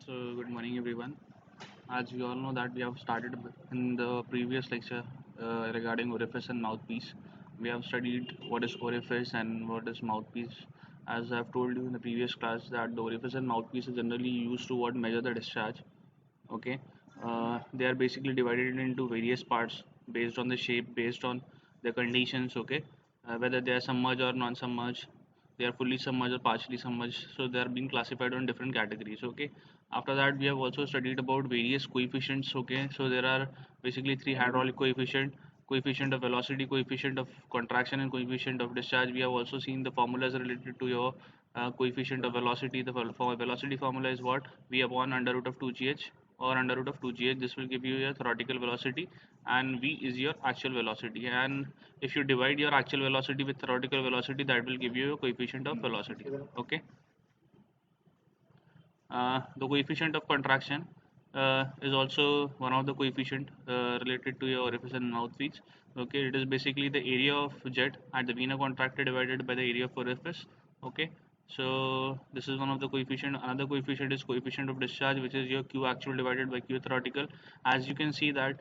Good morning everyone. As we all know that we have started in the previous lecture regarding orifice and mouthpiece. We have studied what is orifice and what is mouthpiece. As I have told you in the previous class that the orifice and mouthpiece is generally used to what measure the discharge. Okay, they are basically divided into various parts based on the shape, based on the conditions. Okay, whether they are submerged or non-submerged, they are fully submerged or partially submerged, so they are being classified on different categories. Okay, after that we have also studied about various coefficients. Okay, so there are basically three: hydraulic coefficient, coefficient of velocity, coefficient of contraction, and coefficient of discharge. We have also seen the formulas related to your coefficient of velocity. The for velocity formula is what? V upon under root of 2gh or under root of 2gh. This will give you your theoretical velocity, and V is your actual velocity. And if you divide your actual velocity with theoretical velocity, that will give you a coefficient of velocity. Okay, the coefficient of contraction is also one of the coefficient related to your orifice and mouthpiece. Okay, it is basically the area of jet at the vena contracted divided by the area of orifice. Okay, so this is one of the coefficient. Another coefficient is coefficient of discharge, which is your Q actual divided by Q theoretical. As you can see that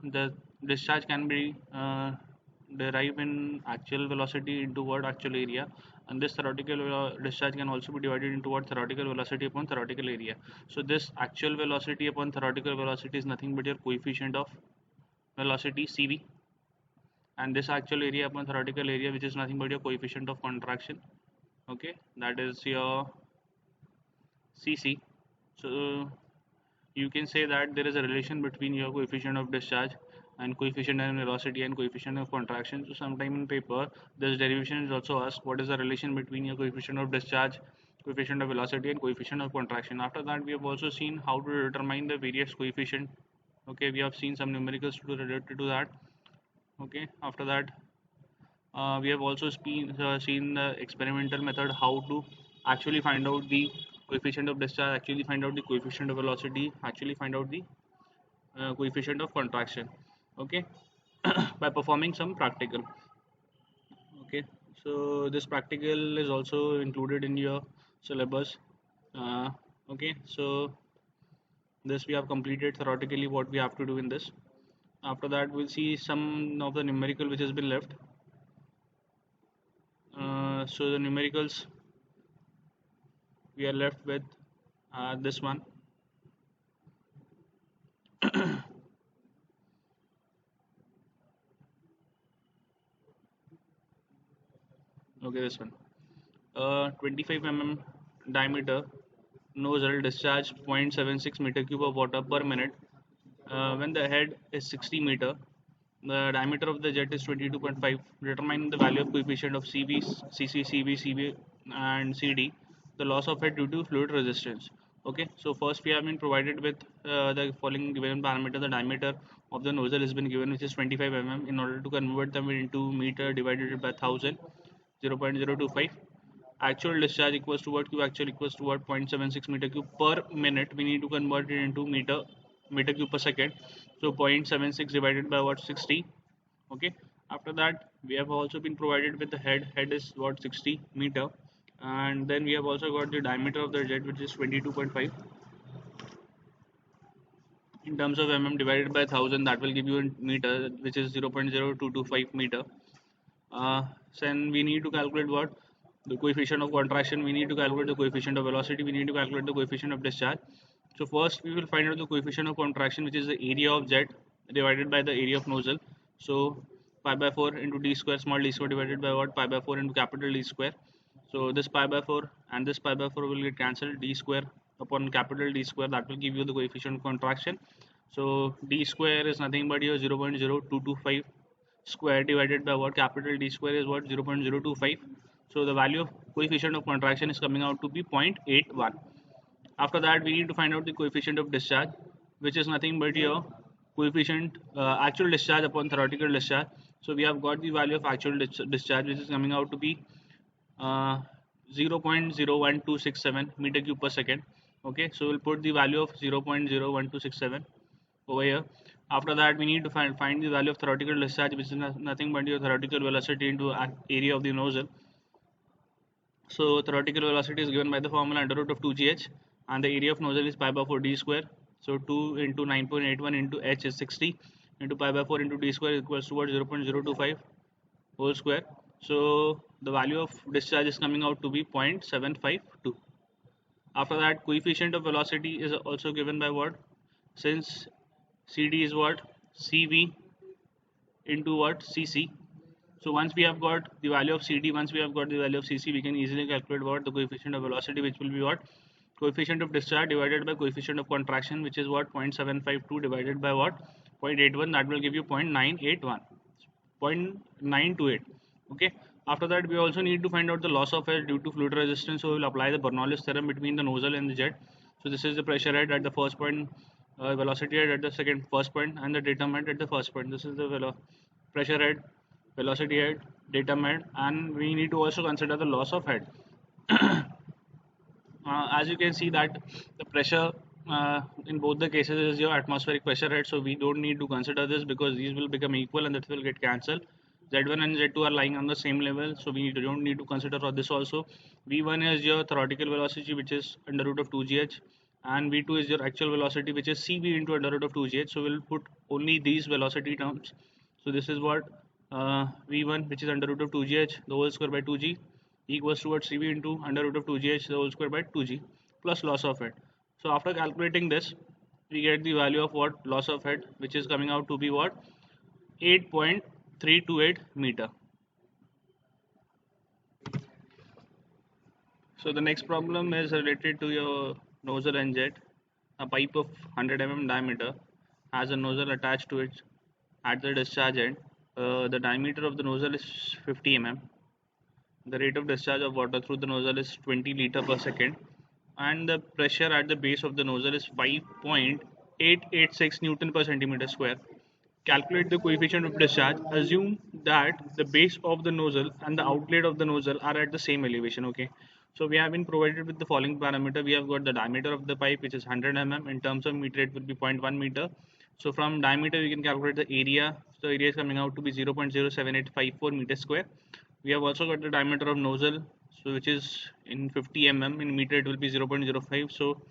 the discharge can be derive in actual velocity into what actual area, and this theoretical discharge can also be divided into what theoretical velocity upon theoretical area. So this actual velocity upon theoretical velocity is nothing but your coefficient of velocity CV, and this actual area upon theoretical area, which is nothing but your coefficient of contraction. Okay, that is your CC. So you can say that there is a relation between your coefficient of discharge and coefficient of velocity and coefficient of contraction. So sometime in paper this derivation is also asked, what is the relation between your coefficient of discharge, coefficient of velocity, and coefficient of contraction. After that we have also seen how to determine the various coefficient. Okay, we have seen some numericals related to that. Okay, after that we have also seen the experimental method, how to actually find out the coefficient of discharge, actually find out the coefficient of velocity, actually find out the coefficient of contraction. Okay, by performing some practical. Okay, so this practical is also included in your syllabus. Okay, so this we have completed theoretically what we have to do in this. After that we'll see some of the numerical which has been left. So the numericals we are left with this one. Okay, this one. 25 mm diameter nozzle discharge 0.76 meter cube of water per minute. When the head is 60 meter, the diameter of the jet is 22.5. Determine the value of coefficient of CV, CC, CV, CB, and CD. The loss of head due to fluid resistance. Okay, so first we have been provided with the following given parameter. The diameter of the nozzle has been given, which is 25 mm. In order to convert them into meter divided by 1000, 0.025. Actual discharge equals to what? Q actual equals to what? 0.76 meter cube per minute. We need to convert it into meter cube per second. So 0.76 divided by what? 60. Okay, after that we have also been provided with the head is what? 60 meter, and then we have also got the diameter of the jet, which is 22.5 in terms of mm divided by 1000. That will give you in meter, which is 0.0225 meter. Then we need to calculate what? The coefficient of contraction. We need to calculate the coefficient of velocity. We need to calculate the coefficient of discharge. So first we will find out the coefficient of contraction, which is the area of jet divided by the area of nozzle. So pi by 4 into d square, small d square, divided by what? Pi by 4 into capital D square. So this pi by 4 and this pi by 4 will get cancelled. D square upon capital D square, that will give you the coefficient of contraction. So d square is nothing but your 0.0225 square divided by what? Capital D square is what? 0.025. So the value of coefficient of contraction is coming out to be 0.81. After that we need to find out the coefficient of discharge, which is nothing but your coefficient actual discharge upon theoretical discharge. So we have got the value of actual discharge, which is coming out to be 0.01267 meter cube per second. Okay, so we'll put the value of 0.01267 over here. After that we need to find the value of theoretical discharge, which is nothing but your theoretical velocity into area of the nozzle. So theoretical velocity is given by the formula under root of 2gh, and the area of nozzle is pi by 4 d square. So 2 into 9.81 into h is 60 into pi by 4 into d square equals to what, 0.025 whole square. So the value of discharge is coming out to be 0.752. After that, coefficient of velocity is also given by what? Since CD is what? CV into what? CC. So once we have got the value of CD, once we have got the value of CC, we can easily calculate what? The coefficient of velocity, which will be what? Coefficient of discharge divided by coefficient of contraction, which is what? 0.752 divided by what? 0.81, that will give you 0.981. 0.928. Okay. After that, we also need to find out the loss of air due to fluid resistance. So we will apply the Bernoulli's theorem between the nozzle and the jet. So this is the pressure head at the first point, velocity head at the first point, and the datum head at the first point. This is the pressure head, velocity head, datum head, and we need to also consider the loss of head. As you can see that the pressure in both the cases is your atmospheric pressure head, so we don't need to consider this because these will become equal and that will get cancelled. Z1 and Z2 are lying on the same level, so we don't need to consider for this also. V1 is your theoretical velocity, which is under root of 2gh, and V2 is your actual velocity, which is CV into under root of 2gh. So we'll put only these velocity terms. So this is what V1, which is under root of 2gh the whole square by 2g, equals to what, CV into under root of 2gh the whole square by 2g plus loss of head. So after calculating this, we get the value of what, loss of head, which is coming out to be what, 8.328 meter. So the next problem is related to your nozzle and jet. A pipe of 100 mm diameter has a nozzle attached to it at the discharge end. The diameter of the nozzle is 50 mm. The rate of discharge of water through the nozzle is 20 liter per second, and the pressure at the base of the nozzle is 5.886 Newton per centimeter square. Calculate the coefficient of discharge. Assume that the base of the nozzle and the outlet of the nozzle are at the same elevation. Okay, so we have been provided with the following parameter. We have got the diameter of the pipe, which is 100 mm. In terms of meter, it will be 0.1 meter. So from diameter, we can calculate the area. So area is coming out to be 0.07854 meter square. We have also got the diameter of nozzle, so which is in 50 mm. In meter, it will be 0.05. So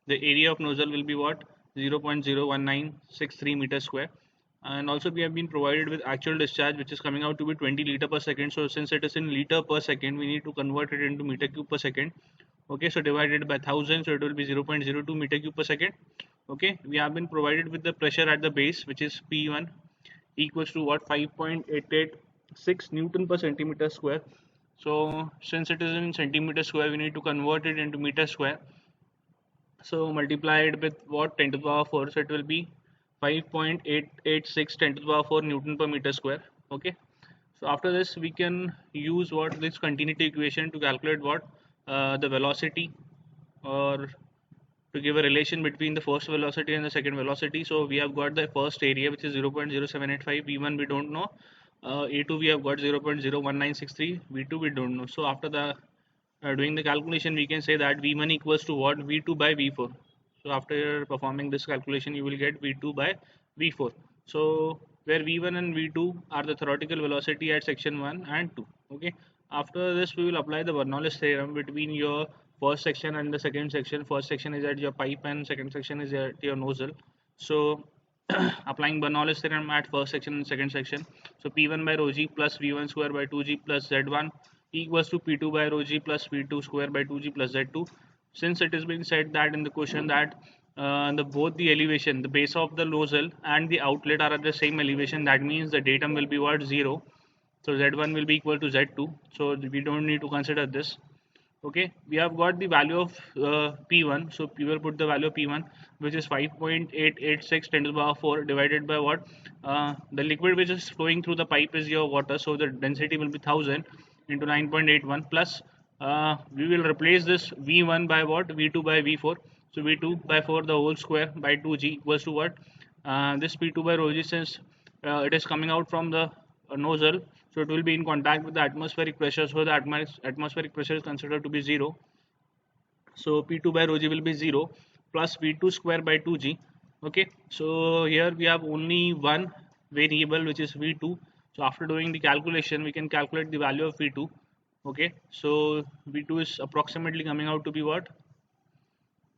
the area of nozzle will be what, 0.01963 meter square. And also we have been provided with actual discharge, which is coming out to be 20 liter per second. So since it is in liter per second, we need to convert it into meter cube per second. Okay, so divided by 1000, so it will be 0.02 meter cube per second. Okay, we have been provided with the pressure at the base, which is P1 equals to what, 5.886 Newton per centimeter square. So since it is in centimeter square, we need to convert it into meter square. So multiplied with what, 10 to the power 4, so it will be 5.886 10 to the power 4 Newton per meter square. Okay, so after this we can use what, this continuity equation to calculate what, the velocity, or to give a relation between the first velocity and the second velocity. So we have got the first area, which is 0.0785. V1 we don't know. A2 we have got 0.01963. V2 we don't know. So after the doing the calculation, we can say that V1 equals to what, V2 by V4. So after performing this calculation, you will get V2 by V4. So where V1 and V2 are the theoretical velocity at section 1 and 2. Okay. After this, we will apply the Bernoulli's theorem between your first section and the second section. First section is at your pipe and second section is at your nozzle. So applying Bernoulli's theorem at first section and second section. So P1 by rho g plus V1 square by 2g plus Z1 equals to P2 by rho g plus V2 square by 2g plus Z2. Since it has been said that in the question that both the elevation, the base of the nozzle and the outlet are at the same elevation, that means the datum will be what, 0. So Z1 will be equal to Z2. So we don't need to consider this. Okay, we have got the value of P1. So we will put the value of P1, which is 5.886 10 to the power 4 divided by what, the liquid which is flowing through the pipe is your water, so the density will be 1000 into 9.81 plus we will replace this V1 by what, V2 by V4. So V2 by 4 the whole square by 2g equals to what, this P2 by rho g, since it is coming out from the nozzle, so it will be in contact with the atmospheric pressure, so the atmospheric pressure is considered to be 0. So P2 by rho g will be 0 plus V2 square by 2g. Okay, so here we have only one variable, which is V2. So after doing the calculation, we can calculate the value of V2. Okay, so V2 is approximately coming out to be what,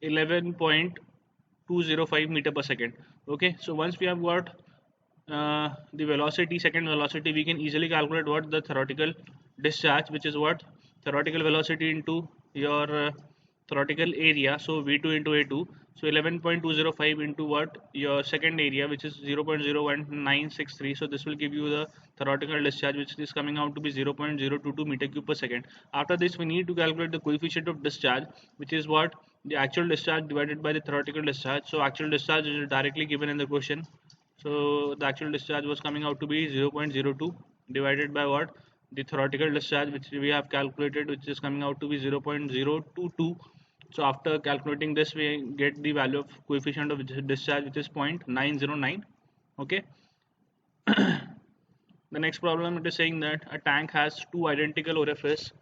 11.205 meter per second. Okay, so once we have got the velocity, second velocity, we can easily calculate what the theoretical discharge, which is what theoretical velocity into your theoretical area, so v2 into a2. So 11.205 into what your second area, which is 0.01963. So this will give you the theoretical discharge, which is coming out to be 0.022 meter cube per second. After this, we need to calculate the coefficient of discharge, which is what the actual discharge divided by the theoretical discharge. So actual discharge is directly given in the question. So the actual discharge was coming out to be 0.02 divided by what? The theoretical discharge, which we have calculated, which is coming out to be 0.022. So after calculating this, we get the value of coefficient of discharge, which is 0.909. Okay. The next problem, it is saying that a tank has two identical orifices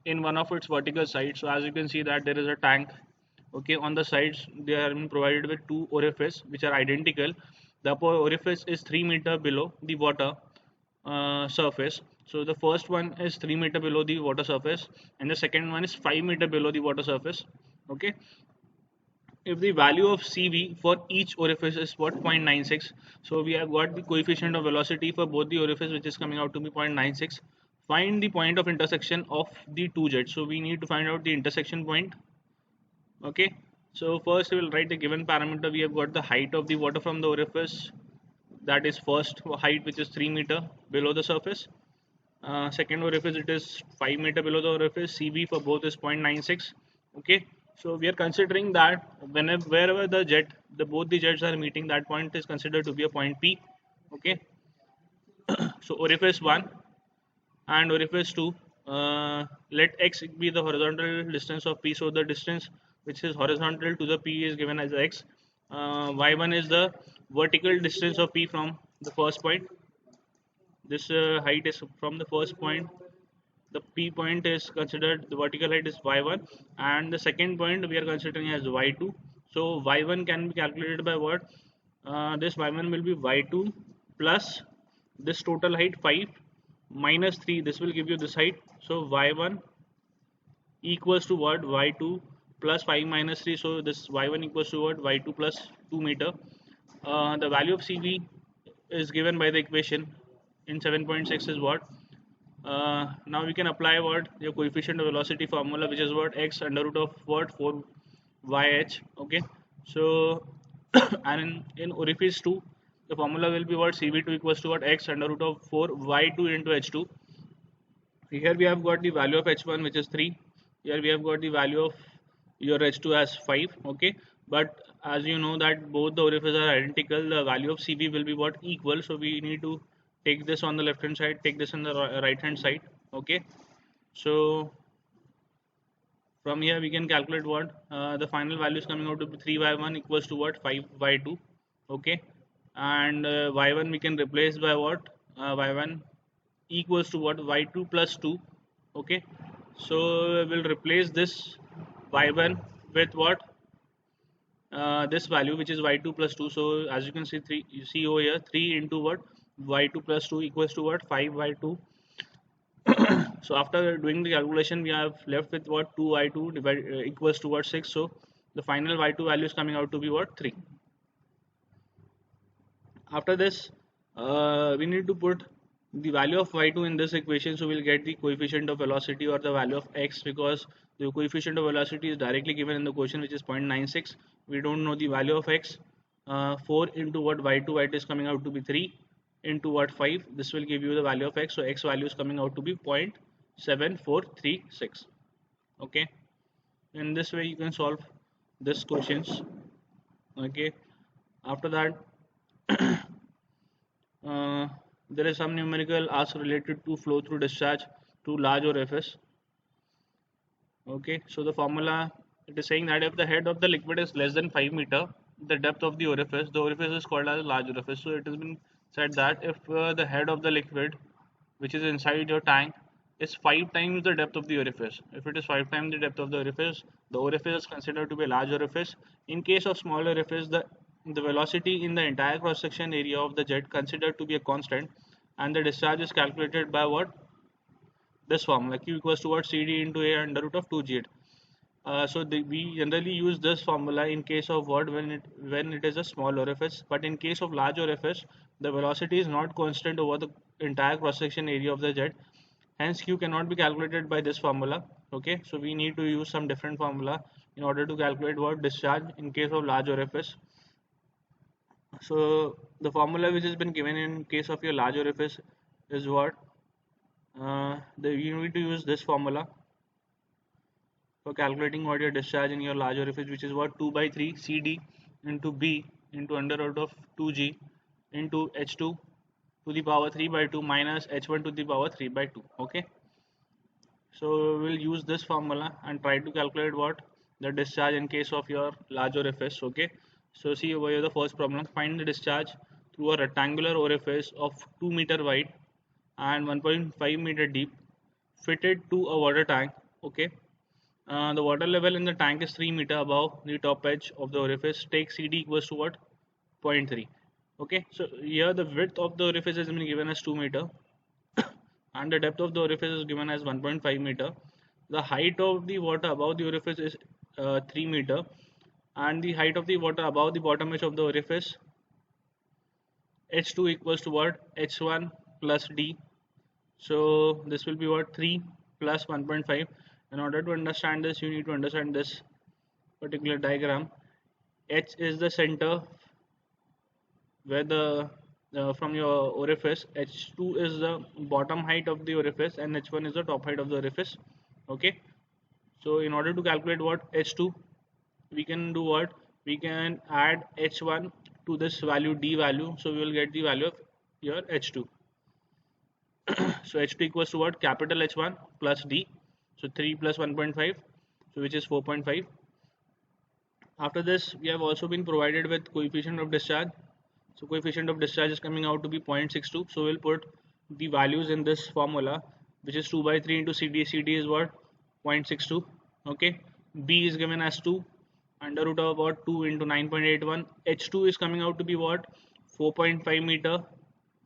in one of its vertical sides. So as you can see that there is a tank. Okay, on the sides they are being provided with two orifices which are identical. The upper orifice is 3 meter below the water surface. So the first one is 3 meter below the water surface, and the second one is 5 meter below the water surface. Okay, if the value of CV for each orifice is what, 0.96, so we have got the coefficient of velocity for both the orifice, which is coming out to be 0.96. Find the point of intersection of the two jets. So we need to find out the intersection point. Okay, so first we will write the given parameter. We have got the height of the water from the orifice, that is first height, which is 3 meter below the surface. Second orifice, it is 5 meter below the orifice. CV for both is 0.96. Okay, so we are considering that wherever the jet, both the jets are meeting, that point is considered to be a point P. Okay, so orifice 1 and orifice 2, let x be the horizontal distance of P. So the distance which is horizontal to the P is given as x. Y1 is the vertical distance of P from the first point. This height is from the first point. The P point is considered, the vertical height is y1, and the second point we are considering as y2. So y1 can be calculated by what? This y1 will be y2 plus this total height 5 minus 3. This will give you this height. So y1 equals to what? Y2 plus 5 minus 3. So this y1 equals to what? Y2 plus 2 meter. The value of CV is given by the equation in 7.6 is what? Now we can apply what your coefficient of velocity formula, which is what, x under root of what, 4 yh. Okay, so and in orifice 2, the formula will be what, CV2 equals to what, x under root of 4 y2 into h2. Here we have got the value of h1, which is 3. Here we have got the value of your h2 as 5. Okay, but as you know that both the orifices are identical, the value of CV will be what, equal. So we need to take this on the left hand side, take this on the right hand side. Okay, so from here we can calculate what the final value is coming out to be 3y1 equals to what, 5y2. Okay, and y1 we can replace by what, y1 equals to what, y2 plus 2. Okay, so we'll replace this y1 with what, this value, which is y2 plus 2. So as you can see, 3, you see over here, 3 into what, y2 plus 2 equals to what, 5y2. So after doing the calculation, we have left with what, 2y2 equals to what, 6. So the final y2 value is coming out to be what, 3. After this, we need to put the value of y2 in this equation. So we'll get the coefficient of velocity or the value of x, because the coefficient of velocity is directly given in the question, which is 0.96. We don't know the value of x. 4 into what, y2 is coming out to be 3 into what, 5. This will give you the value of x. So x value is coming out to be 0.7436. Okay, in this way you can solve this questions. Okay, after that there is some numerical asked related to flow through discharge to large orifice. Okay, so the formula, it is saying that if the head of the liquid is less than 5 meter, the depth of the orifice is called as a large orifice. So it has been said that if the head of the liquid, which is inside your tank, is 5 times the depth of the orifice, if it is 5 times the depth of the orifice is considered to be a large orifice. In case of small orifice, the velocity in the entire cross section area of the jet considered to be a constant, and the discharge is calculated by what, this formula, q equals to what, cd into a under root of 2 jet. We generally use this formula in case of what, when it is a small orifice, but in case of large orifice, the velocity is not constant over the entire cross section area of the jet. Hence, Q cannot be calculated by this formula. Okay, so we need to use some different formula in order to calculate what discharge in case of large orifice. So the formula which has been given in case of your large orifice is what, you need to use this formula for calculating what your discharge in your large orifice, which is what, 2 by 3 CD into B into under root of 2G into H2 to the power 3 by 2 minus H1 to the power 3 by 2. Okay, so we'll use this formula and try to calculate what, the discharge in case of your large orifice. Okay, so see over here the first problem: find the discharge through a rectangular orifice of 2 meter wide and 1.5 meter deep, fitted to a water tank. Okay, the water level in the tank is 3 meter above the top edge of the orifice. Take CD equals to what, zero point 0.3. Okay, so here the width of the orifice has been given as 2 meter and the depth of the orifice is given as 1.5 meter. The height of the water above the orifice is 3 meter, and the height of the water above the bottom edge of the orifice, H2 equals to what, H1 plus D. So this will be what, 3 plus 1.5. In order to understand this, you need to understand this particular diagram. H is the center where the from your orifice, H2 is the bottom height of the orifice and H1 is the top height of the orifice. Okay, so in order to calculate what, H2, we can do what, we can add H1 to this value, D value, so we will get the value of your H2. So H2 equals to what, capital H1 plus D, so 3 plus 1.5, so which is 4.5. After this, we have also been provided with coefficient of discharge. So coefficient of discharge is coming out to be 0.62. So we'll put the values in this formula, which is 2 by 3 into CD. CD is what, 0.62. Okay, B is given as 2, under root of what, 2 into 9.81. H2 is coming out to be what, 4.5 meter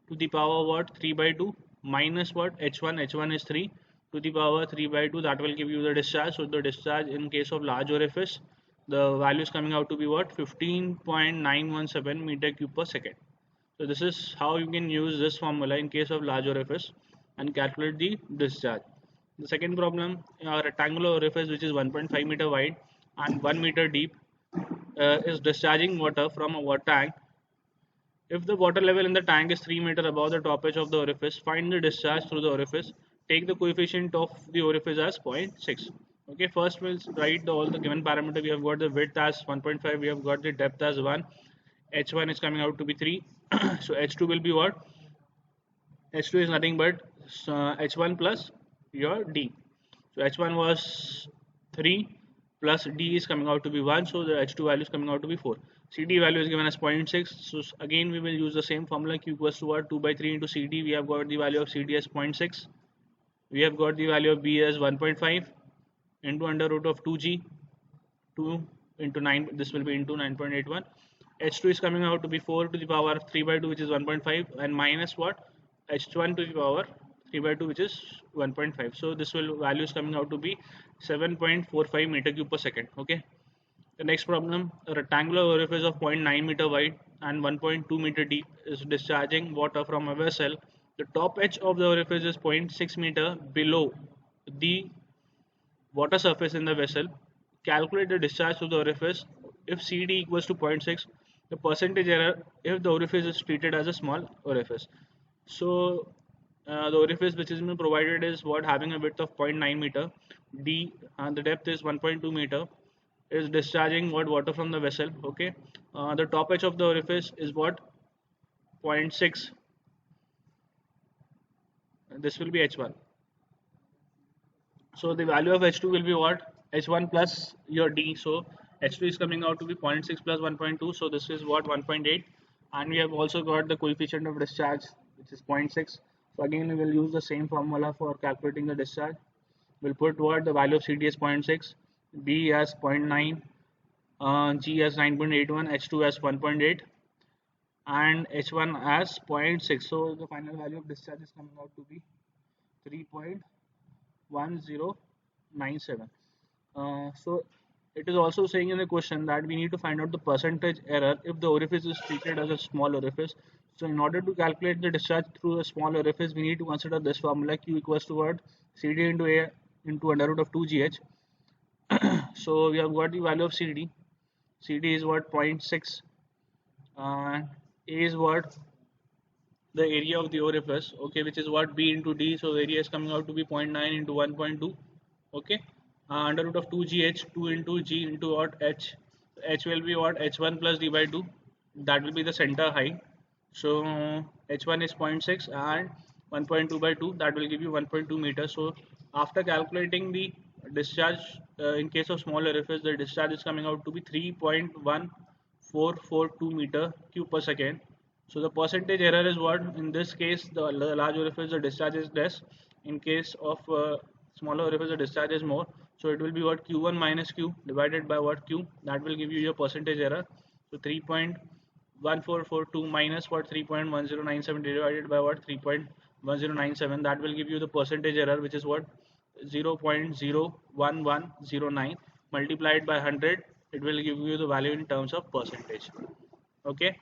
to the power what, 3 by 2 minus what, H1 is 3 to the power 3 by 2. That will give you the discharge. So the discharge in case of large orifice, the value is coming out to be what, 15.917 meter cube per second. So this is how you can use this formula in case of large orifice and calculate the discharge. The second problem, a rectangular orifice which is 1.5 meter wide and 1 meter deep is discharging water from a water tank. If the water level in the tank is 3 meter above the top edge of the orifice, find the discharge through the orifice. Take the coefficient of the orifice as 0.6. Okay, first we'll write all the given parameter. We have got the width as 1.5, we have got the depth as 1, H1 is coming out to be 3. So H2 will be what, H2 is nothing but H1 plus your D. So H1 was 3 plus D is coming out to be 1, so the H2 value is coming out to be 4. CD value is given as 0.6. So again we will use the same formula, Q equals to what, 2 by 3 into CD. We have got the value of CD as 0.6. We have got the value of B as 1.5 into under root of 2G, 2 into 9, this will be into 9.81. H2 is coming out to be 4 to the power 3 by 2, which is 1.5, and minus what, H1 to the power 3 by 2, which is 1.5. So this value is coming out to be 7.45 meter cube per second. Okay, the next problem, a rectangular orifice of 0.9 meter wide and 1.2 meter deep is discharging water from a vessel. The top edge of the orifice is 0.6 meter below the water surface in the vessel. Calculate the discharge to the orifice. If CD equals to 0.6, the percentage error if the orifice is treated as a small orifice. So the orifice which is been provided is what, having a width of 0.9 meter, D and the depth is 1.2 meter, is discharging what, water from the vessel. Okay, the top edge of the orifice is what, 0.6. This will be H1. So the value of H2 will be what, H1 plus your D. So H2 is coming out to be 0.6 plus 1.2. So this is what, 1.8. And we have also got the coefficient of discharge, which is 0.6. So again we will use the same formula for calculating the discharge. We'll put what, the value of CD as 0.6, B as 0.9, G as 9.81, H2 as 1.8 and H1 as 0.6. So the final value of discharge is coming out to be 3.1097. So it is also saying in the question that we need to find out the percentage error if the orifice is treated as a small orifice. So in order to calculate the discharge through a small orifice, we need to consider this formula: Q equals to what? CD into A into under root of 2GH. So we have got the value of CD. CD is what? 0.6. And A is what? The area of the orifice, okay, which is what? B into D. So the area is coming out to be 0.9 into 1.2. Okay, under root of 2gh, 2 into g into what? H. H will be what? H1 plus d by 2. That will be the center height. So h1 is 0.6 and 1.2 by 2, that will give you 1.2 meters. So after calculating the discharge, in case of small orifice, the discharge is coming out to be 3.1442 meter cube per second. So the percentage error is what? In this case, the large orifice, the discharge is less. In case of smaller orifice, the discharge is more. So it will be what? Q1 minus Q divided by what? Q. That will give you your percentage error. So 3.1442 minus what? 3.1097 divided by what? 3.1097. That will give you the percentage error, which is what? 0.01109 multiplied by 100. It will give you the value in terms of percentage. Okay.